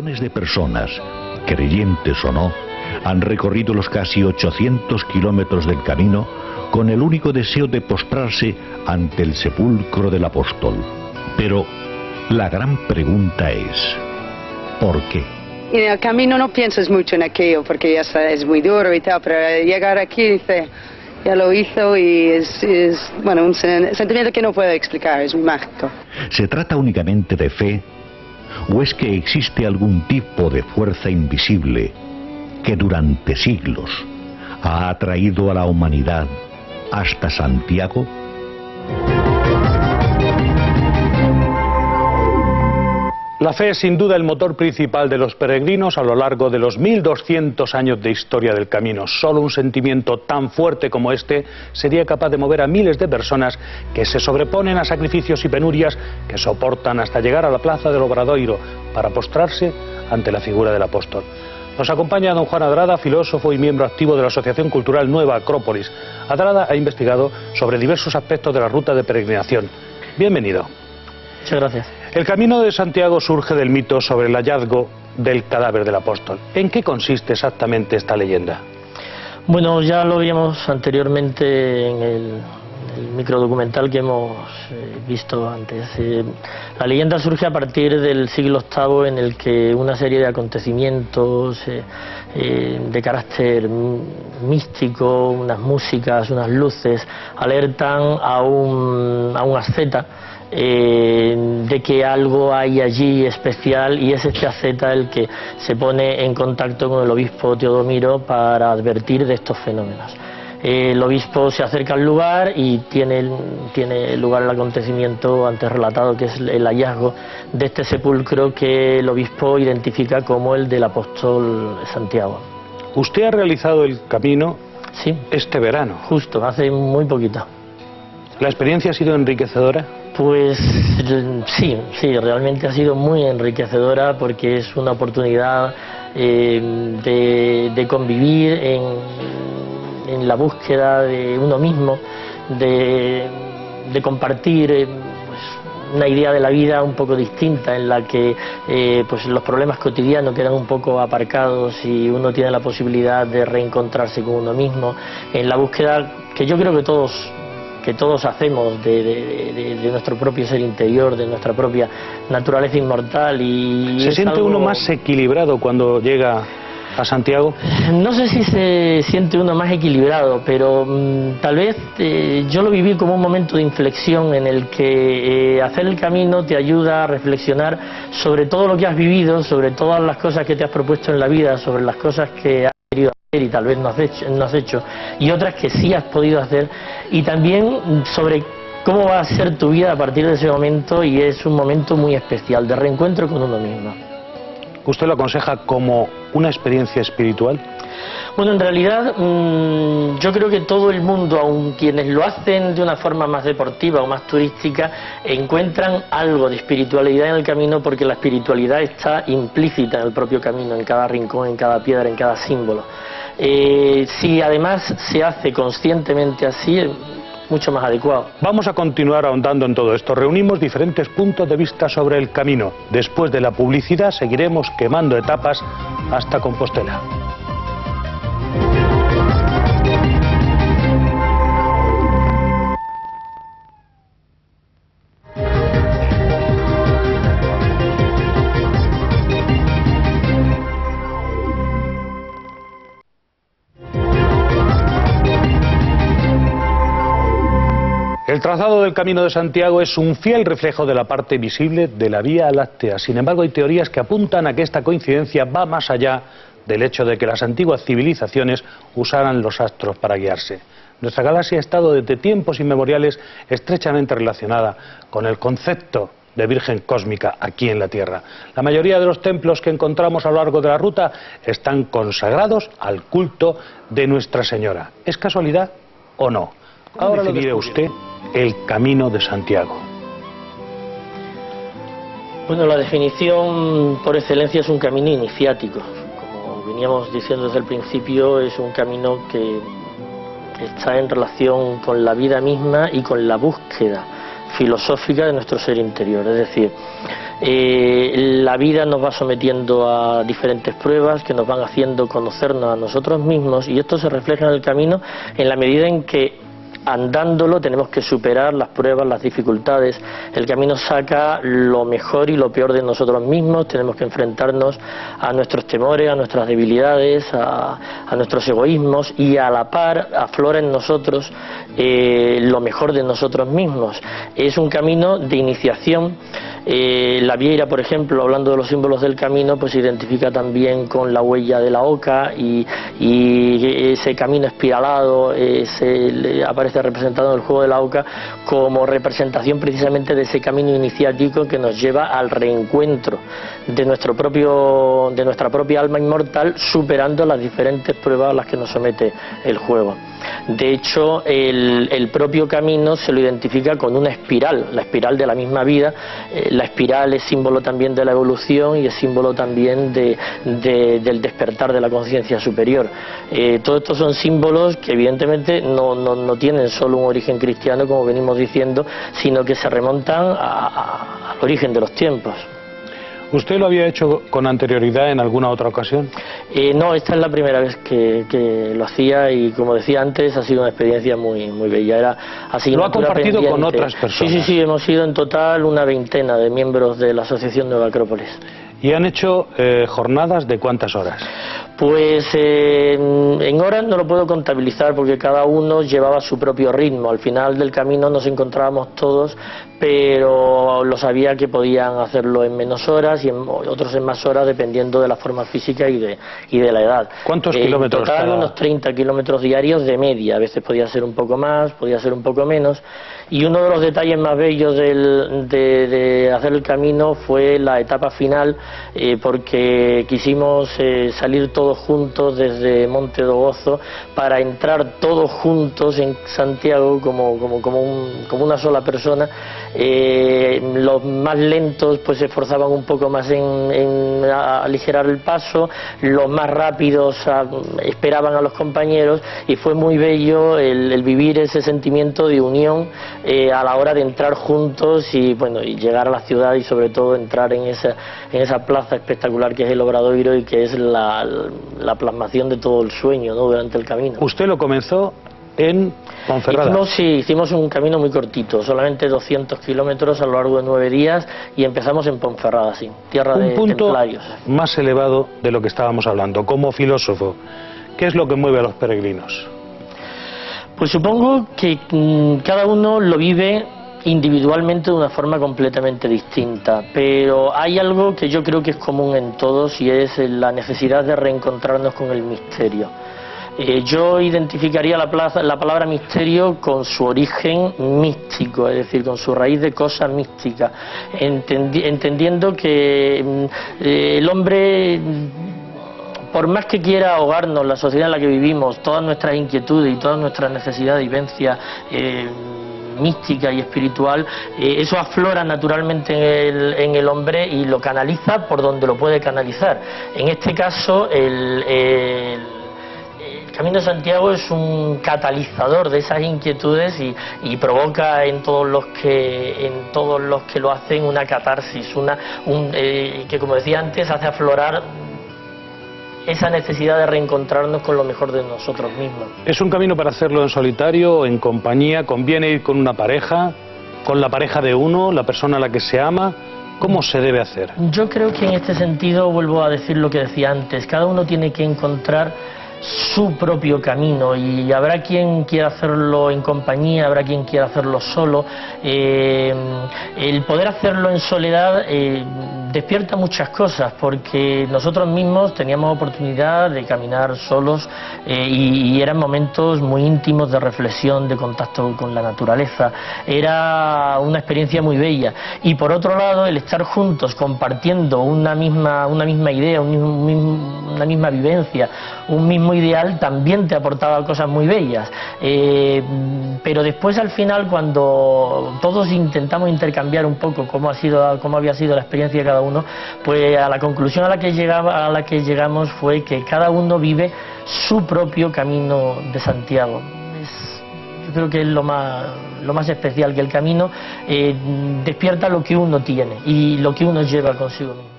Millones de personas, creyentes o no, han recorrido los casi 800 kilómetros del camino con el único deseo de postrarse ante el sepulcro del apóstol. Pero la gran pregunta es, ¿por qué? En el camino no piensas mucho en aquello porque ya es muy duro y tal, pero llegar aquí dice, ya lo hizo y es bueno, un sentimiento que no puedo explicar, es muy mágico. ¿Se trata únicamente de fe o es que existe algún tipo de fuerza invisible que durante siglos ha atraído a la humanidad hasta Santiago? La fe es sin duda el motor principal de los peregrinos a lo largo de los 1200 años de historia del camino. Solo un sentimiento tan fuerte como este sería capaz de mover a miles de personas que se sobreponen a sacrificios y penurias que soportan hasta llegar a la plaza del Obradoiro para postrarse ante la figura del apóstol. Nos acompaña don Juan Adrada, filósofo y miembro activo de la Asociación Cultural Nueva Acrópolis. Adrada ha investigado sobre diversos aspectos de la ruta de peregrinación. Bienvenido. Muchas gracias. El Camino de Santiago surge del mito sobre el hallazgo del cadáver del apóstol. ¿En qué consiste exactamente esta leyenda? Bueno, ya lo vimos anteriormente en el microdocumental que hemos visto antes. La leyenda surge a partir del siglo VIII, en el que una serie de acontecimientos de carácter místico, unas músicas, unas luces, alertan a un asceta de que algo hay allí especial, y es este asceta el que se pone en contacto con el obispo Teodomiro para advertir de estos fenómenos. El obispo se acerca al lugar y tiene lugar el acontecimiento antes relatado, que es el hallazgo de este sepulcro que el obispo identifica como el del apóstol Santiago. ¿Usted ha realizado el camino? Sí. Este verano. Justo, hace muy poquito. ¿La experiencia ha sido enriquecedora? Pues sí, realmente ha sido muy enriquecedora, porque es una oportunidad de convivir en la búsqueda de uno mismo, de compartir pues, una idea de la vida un poco distinta, en la que pues los problemas cotidianos quedan un poco aparcados y uno tiene la posibilidad de reencontrarse con uno mismo, en la búsqueda que yo creo que todos hacemos de nuestro propio ser interior, de nuestra propia naturaleza inmortal. Y ¿se siente uno más equilibrado cuando llega a Santiago? No sé si se siente uno más equilibrado, pero tal vez yo lo viví como un momento de inflexión en el que hacer el camino te ayuda a reflexionar sobre todo lo que has vivido, sobre todas las cosas que te has propuesto en la vida, sobre las cosas que has querido hacer y tal vez no has hecho, y otras que sí has podido hacer, y también sobre cómo va a ser tu vida a partir de ese momento, y es un momento muy especial de reencuentro con uno mismo. ¿Usted lo aconseja como una experiencia espiritual? Bueno, en realidad yo creo que todo el mundo, aun quienes lo hacen de una forma más deportiva o más turística, encuentran algo de espiritualidad en el camino, porque la espiritualidad está implícita en el propio camino, en cada rincón, en cada piedra, en cada símbolo. Si además se hace conscientemente así, es mucho más adecuado. Vamos a continuar ahondando en todo esto. Reunimos diferentes puntos de vista sobre el camino. Después de la publicidad seguiremos quemando etapas hasta Compostela. El trazado del Camino de Santiago es un fiel reflejo de la parte visible de la Vía Láctea. Sin embargo, hay teorías que apuntan a que esta coincidencia va más allá del hecho de que las antiguas civilizaciones usaran los astros para guiarse. Nuestra galaxia ha estado desde tiempos inmemoriales estrechamente relacionada con el concepto de Virgen Cósmica aquí en la Tierra. La mayoría de los templos que encontramos a lo largo de la ruta están consagrados al culto de Nuestra Señora. ¿Es casualidad o no? Ahora lo dirá usted el Camino de Santiago. Bueno, la definición por excelencia es un camino iniciático. Como veníamos diciendo desde el principio, es un camino que está en relación con la vida misma y con la búsqueda filosófica de nuestro ser interior. Es decir, la vida nos va sometiendo a diferentes pruebas que nos van haciendo conocernos a nosotros mismos, y esto se refleja en el camino en la medida en que andándolo tenemos que superar las pruebas, las dificultades. El camino saca lo mejor y lo peor de nosotros mismos, tenemos que enfrentarnos a nuestros temores, a nuestras debilidades, a nuestros egoísmos, y a la par aflora en nosotros lo mejor de nosotros mismos. Es un camino de iniciación. La vieira, por ejemplo, hablando de los símbolos del camino, pues se identifica también con la huella de la oca, y ese camino espiralado aparece representado en el juego de la oca como representación precisamente de ese camino iniciático que nos lleva al reencuentro de nuestra propia alma inmortal, superando las diferentes pruebas a las que nos somete el juego. De hecho, el propio camino se lo identifica con una espiral, la espiral de la misma vida. La espiral es símbolo también de la evolución y es símbolo también del despertar de la conciencia superior. Todos estos son símbolos que evidentemente no tienen solo un origen cristiano, como venimos diciendo, sino que se remontan al origen de los tiempos. ¿Usted lo había hecho con anterioridad en alguna otra ocasión? No, esta es la primera vez que lo hacía, y como decía antes, ha sido una experiencia muy bella. ¿Lo ha compartido pendiente con otras personas? Sí, hemos sido en total una veintena de miembros de la Asociación Nueva Acrópolis. ¿Y han hecho jornadas de cuántas horas? Pues en horas no lo puedo contabilizar porque cada uno llevaba su propio ritmo. Al final del camino nos encontrábamos todos, pero lo sabía que podían hacerlo en menos horas y otros en más horas, dependiendo de la forma física y de la edad. ¿Cuántos kilómetros? En total unos 30 kilómetros diarios de media. A veces podía ser un poco más, podía ser un poco menos. Y uno de los detalles más bellos de hacer el camino fue la etapa final, porque quisimos salir todos juntos desde Monte do Gozo para entrar todos juntos en Santiago como una sola persona. Los más lentos pues se esforzaban un poco más en aligerar el paso, los más rápidos esperaban a los compañeros, y fue muy bello el vivir ese sentimiento de unión a la hora de entrar juntos y llegar a la ciudad, y sobre todo entrar en esa plaza espectacular que es el Obradoiro, y que es la plasmación de todo el sueño, ¿no?, durante el camino. ¿Usted lo comenzó en Ponferrada? Hicimos un camino muy cortito, solamente 200 kilómetros a lo largo de 9 días, y empezamos en Ponferrada, sí, tierra de templarios. Un punto más elevado de lo que estábamos hablando. Como filósofo, ¿qué es lo que mueve a los peregrinos? Pues supongo que cada uno lo vive individualmente de una forma completamente distinta, pero hay algo que yo creo que es común en todos, y es la necesidad de reencontrarnos con el misterio. Yo identificaría la palabra misterio con su origen místico, es decir, con su raíz de cosa mística, entendiendo que el hombre, por más que quiera ahogarnos la sociedad en la que vivimos, todas nuestras inquietudes y todas nuestras necesidades y vivencias mística y espiritual, eso aflora naturalmente en el hombre y lo canaliza por donde lo puede canalizar. En este caso, el Camino de Santiago es un catalizador de esas inquietudes y provoca en todos los que lo hacen una catarsis, que, como decía antes, hace aflorar esa necesidad de reencontrarnos con lo mejor de nosotros mismos. ¿Es un camino para hacerlo en solitario o en compañía? ¿Conviene ir con una pareja, con la pareja de uno, la persona a la que se ama? ¿Cómo se debe hacer? Yo creo que en este sentido vuelvo a decir lo que decía antes, cada uno tiene que encontrar su propio camino, y habrá quien quiera hacerlo en compañía, habrá quien quiera hacerlo solo. El poder hacerlo en soledad despierta muchas cosas, porque nosotros mismos teníamos oportunidad de caminar solos y eran momentos muy íntimos de reflexión, de contacto con la naturaleza. Era una experiencia muy bella, y por otro lado el estar juntos compartiendo una misma idea, una misma vivencia, un mismo ideal, también te aportaba cosas muy bellas. Pero después, al final, cuando todos intentamos intercambiar un poco cómo había sido la experiencia de cada uno, pues a la conclusión a la que llegamos fue que cada uno vive su propio camino de Santiago. Yo creo que es lo más lo más especial, que el camino despierta lo que uno tiene y lo que uno lleva consigo mismo.